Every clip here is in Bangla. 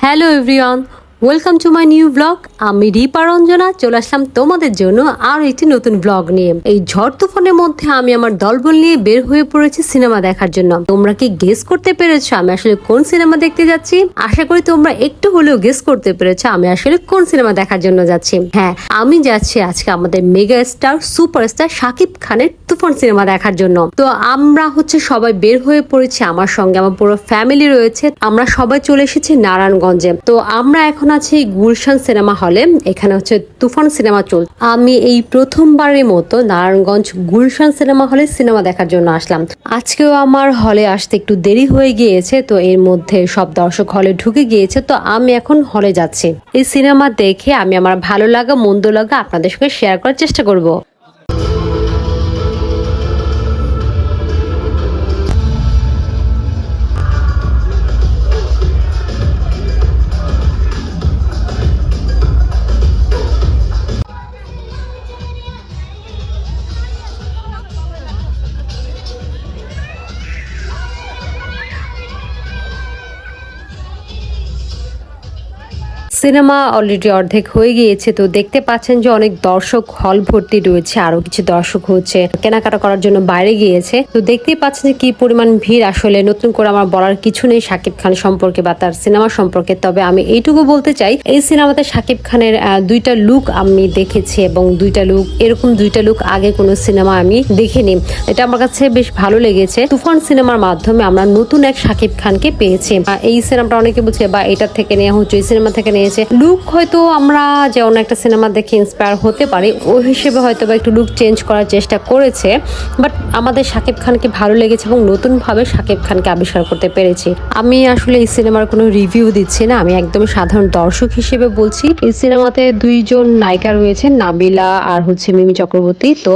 Hello everyone, welcome to my new blog. আমি রিপা রঞ্জনা চলে আসলাম তোমাদের জন্য আর একটি নতুন ব্লগ নিয়ে। এই ঝড় তুফানের মধ্যে আমি আমার দলবল নিয়ে বের হয়ে পড়েছি সিনেমা দেখার জন্য। তোমরা কি গেস করতে পেরেছো আমি আসলে কোন সিনেমা দেখতে যাচ্ছি? আশা করি তোমরা একটু হলেও গেস করতে পেরেছো আমি আসলে কোন সিনেমা দেখার জন্য যাচ্ছি। হ্যাঁ, আমি যাচ্ছি আজকে আমাদের মেগা স্টার সুপারস্টার শাকিব খানের তুফান সিনেমা দেখার জন্য। তো আমরা সবাই বের হয়ে পড়েছি, আমার সঙ্গে আমার পুরো ফ্যামিলি রয়েছে। আমরা সবাই চলে এসেছি নারায়ণগঞ্জে। তো আমরা এখন আছি গুলশান সিনেমা হলে। এখানে তুফান সিনেমা চল। আমি এই প্রথমবারের মতো নারায়ণগঞ্জ গুলশান সিনেমা হলে সিনেমা দেখার জন্য আসলাম। আজকেও আমার হলে আসতে একটু দেরি হয়ে গিয়েছে, তো এর মধ্যে সব দর্শক হলে ঢুকে গিয়েছে। তো আমি এখন হলে যাচ্ছি। এই সিনেমা দেখে আমি আমার ভালো লাগা মন্দ লাগা আপনাদের সঙ্গে শেয়ার করার চেষ্টা করব। সিনেমা অলরেডি অর্ধেক হয়ে গিয়েছে। তো দেখতে পাচ্ছেন যে অনেক দর্শক হল ভর্তি রয়েছে, আরো কিছু দর্শক কেনাকাটা করার জন্য বাইরে গিয়েছে। তো দেখতেই পাচ্ছেন যে কি পরিমাণ ভিড়। আসলে নতুন করে আমার বলার কিছু নেই শাকিব খান সম্পর্কে বা তার সিনেমা সম্পর্কে। তবে আমি এইটুকু বলতে চাই, এই সিনেমাতে শাকিব খানের দুইটা লুক আমি দেখেছি এবং এরকম দুইটা লুক আগে কোনো সিনেমা আমি দেখিনি। এটা আমার কাছে বেশ ভালো লেগেছে। তুফান সিনেমার মাধ্যমে আমরা নতুন এক শাকিব খানকে পেয়েছি। এই সিনেমাটা অনেকে বলছে বা এটা থেকে নেওয়া হচ্ছে, এই সিনেমা থেকে নিয়েছে। লুক হয়তো আমরা যেমন একটা সিনেমা দেখে ইন্সপায়ার হতে পারি, ওই হিসেবে হয়তো বা একটু লুক চেঞ্জ করার চেষ্টা করেছে। বাট আমাদের শাকিব খানকে ভালো লেগেছে এবং নতুন ভাবে শাকিব খানকে আবিষ্কার করতে পেরেছি। আমি আসলে এই সিনেমার কোনো রিভিউ দিচ্ছি না, আমি একদম সাধারণ দর্শক হিসেবে বলছি। এই সিনেমাতে দুইজন নায়িকা রয়েছে, নাবিলা আর মিমি চক্রবর্তী। তো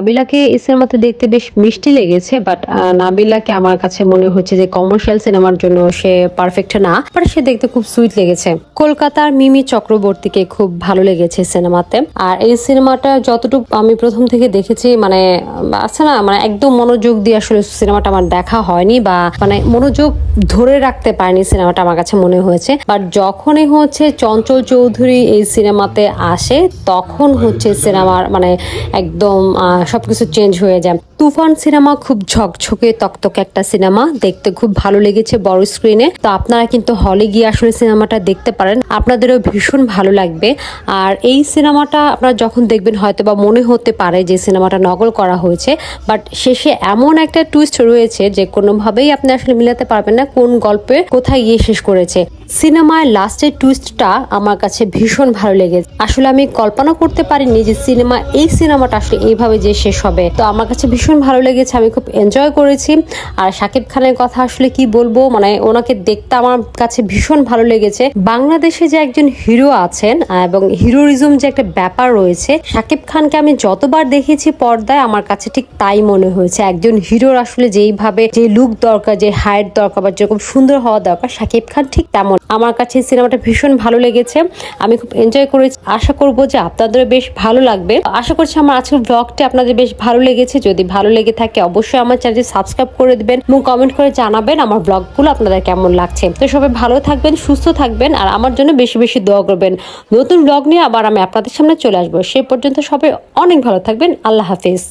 নাবিলাকে এই সিনেমাতে দেখতে বেশ মিষ্টি লেগেছে, বাট নাবিলাকে আমার কাছে মনে হচ্ছে যে কমার্শিয়াল সিনেমার জন্য সে পারফেক্ট না, বাট সে দেখতে খুব সুইট লেগেছে। কলকাতার মিমি চক্রবর্তীকে খুব ভালো লেগেছে সিনেমাতে। আর এই সিনেমাটা যতটুকু আমি প্রথম থেকে দেখেছি, আছে না, একদম মনোযোগ দিয়ে আসলে সিনেমাটা আমার দেখা হয়নি বা মনোযোগ ধরে রাখতে পারিনি সিনেমাটা আমার কাছে মনে হয়েছে। বাট যখনই চঞ্চল চৌধুরী এই সিনেমাতে আসে, তখন সিনেমার একদম সবকিছু চেঞ্জ হয়ে যায়। তুফান সিনেমা খুব ঝকঝকে তকতকে একটা সিনেমা, দেখতে খুব ভালো লেগেছে বড় স্ক্রিনে। তো আপনারা কিন্তু হলে গিয়ে আসলে সিনেমাটা দেখতে পারেন, আপনাদেরও ভীষণ ভালো লাগবে। আর এই সিনেমাটা আপনারা যখন দেখবেন হয়তো বা মনে হতে পারে যে সিনেমাটা নকল করা হয়েছে, বাট শেষে এমন একটা টুইস্ট রয়েছে যে কোনোভাবেই আপনি আসলে মিলাতে পারবেন না কোন গল্পে কোথায় গিয়ে শেষ করেছে। সিনেমার লাস্টের টুইস্টটা আমার কাছে ভীষণ ভালো লেগেছে। আসলে আমি কল্পনা করতে পারিনি যে এই সিনেমাটা আসলে এইভাবে যে শেষ হবে। তো আমার কাছে ভীষণ ভালো লেগেছে, আমি খুব এনজয় করেছি। আর শাকিব খানের কথা আসলে কি বলবো, ওনাকে দেখতে আমার কাছে ভীষণ ভালো লেগেছে। বাংলাদেশে যে একজন হিরো আছেন এবং হিরোরিজম যে একটা ব্যাপার রয়েছে, শাকিব খানকে আমি যতবার দেখেছি পর্দায় আমার কাছে ঠিক তাই মনে হয়েছে। একজন হিরোর আসলে যেইভাবে যে লুক দরকার, যে হাইট দরকার বা যেরকম সুন্দর হওয়া দরকার, শাকিব খান ঠিক তেমন। আমার কাছে সিনেমাটা ভীষণ ভালো লেগেছে, আমি খুব এনজয় করেছি। আশা করবো যে আপনাদের বেশ ভালো লাগবে। আশা করছি আমার আজকের ব্লগটি আপনাদের বেশ ভালো লেগেছে। যদি ভালো লেগে থাকে অবশ্যই আমার চ্যানেলটি সাবস্ক্রাইব করে দিবেন এবং কমেন্ট করে জানাবেন আমার ব্লগগুলো আপনাদের কেমন লাগছে। তো সবাই ভালো থাকবেন, সুস্থ থাকবেন আর আমার জন্য বেশি বেশি দোয়া করবেন। নতুন ব্লগ নিয়ে আবার আমি আপনাদের সামনে চলে আসবো। সেই পর্যন্ত সবাই অনেক ভালো থাকবেন। আল্লাহ হাফিজ।